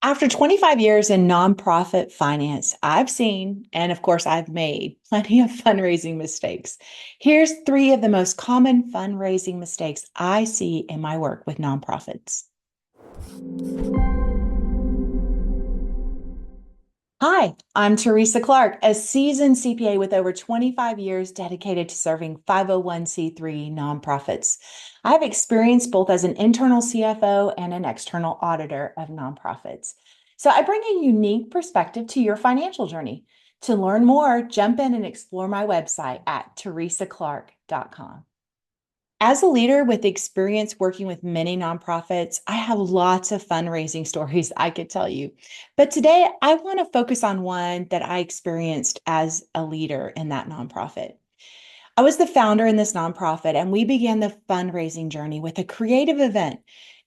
After 25 years in nonprofit finance, I've seen, and of course, I've made plenty of fundraising mistakes. Here's three of the most common fundraising mistakes I see in my work with nonprofits. Hi, I'm Teresa Clark, a seasoned CPA with over 25 years dedicated to serving 501c3 nonprofits. I have experience both as an internal CFO and an external auditor of nonprofits. So I bring a unique perspective to your financial journey. To learn more, jump in and explore my website at teresaclark.com. As a leader with experience working with many nonprofits, I have lots of fundraising stories I could tell you. But today, I want to focus on one that I experienced as a leader in that nonprofit. I was the founder in this nonprofit, and we began the fundraising journey with a creative event.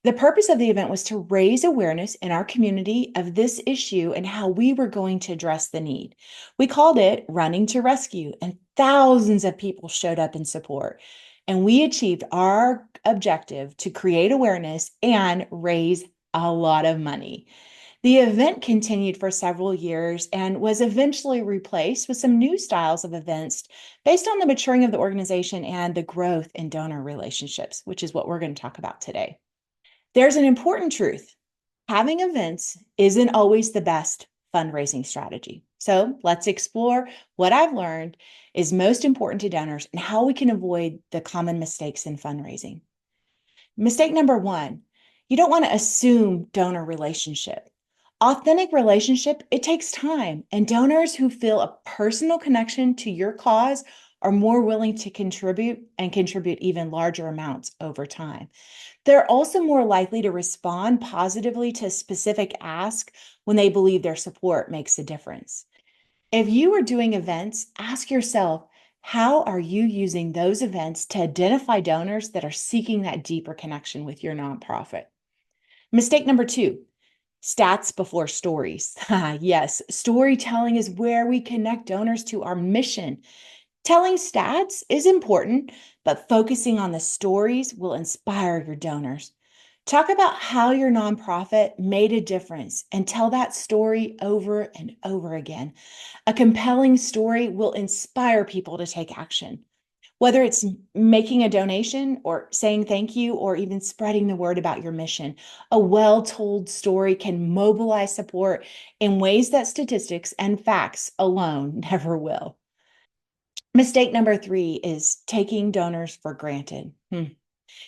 The purpose of the event was to raise awareness in our community of this issue and how we were going to address the need. We called it Running to Rescue, and thousands of people showed up in support. And we achieved our objective to create awareness and raise a lot of money. The event continued for several years and was eventually replaced with some new styles of events based on the maturing of the organization and the growth in donor relationships, which is what we're going to talk about today. There's an important truth. Having events isn't always the best fundraising strategy. So let's explore what I've learned is most important to donors and how we can avoid the common mistakes in fundraising. Mistake number one, you don't want to assume donor relationship. Authentic relationship, it takes time, and donors who feel a personal connection to your cause are more willing to contribute and contribute even larger amounts over time. They're also more likely to respond positively to a specific ask when they believe their support makes a difference. If you are doing events, ask yourself, how are you using those events to identify donors that are seeking that deeper connection with your nonprofit? Mistake number two, stats before stories. Yes, storytelling is where we connect donors to our mission. Telling stats is important, but focusing on the stories will inspire your donors. Talk about how your nonprofit made a difference and tell that story over and over again. A compelling story will inspire people to take action. Whether it's making a donation or saying thank you or even spreading the word about your mission, a well told story can mobilize support in ways that statistics and facts alone never will. Mistake number three is taking donors for granted.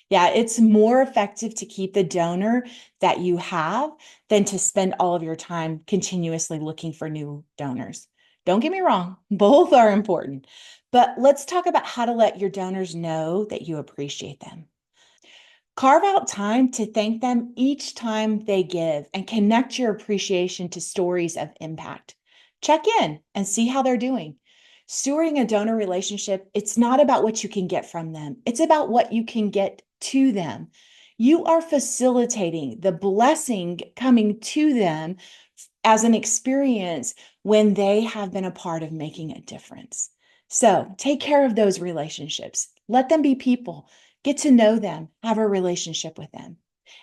Yeah, it's more effective to keep the donor that you have than to spend all of your time continuously looking for new donors. Don't get me wrong, both are important. But let's talk about how to let your donors know that you appreciate them. Carve out time to thank them each time they give and connect your appreciation to stories of impact. Check in and see how they're doing. Stewarding a donor relationship, it's not about what you can get from them, it's about what you can get to them. You are facilitating the blessing coming to them as an experience when they have been a part of making a difference. So take care of those relationships. Let them be people. Get to know them, have a relationship with them.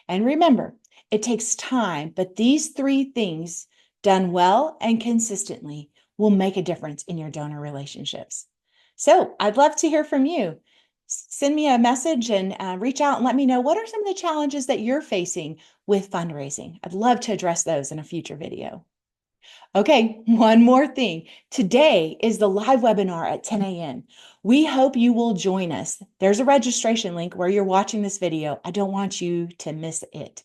And remember, it takes time, but these three things done well and consistently will make a difference in your donor relationships. So I'd love to hear from you. Send me a message and reach out and let me know what are some of the challenges that you're facing with fundraising. I'd love to address those in a future video. Okay, one more thing. Today is the live webinar at 10 a.m. We hope you will join us. There's a registration link where you're watching this video. I don't want you to miss it.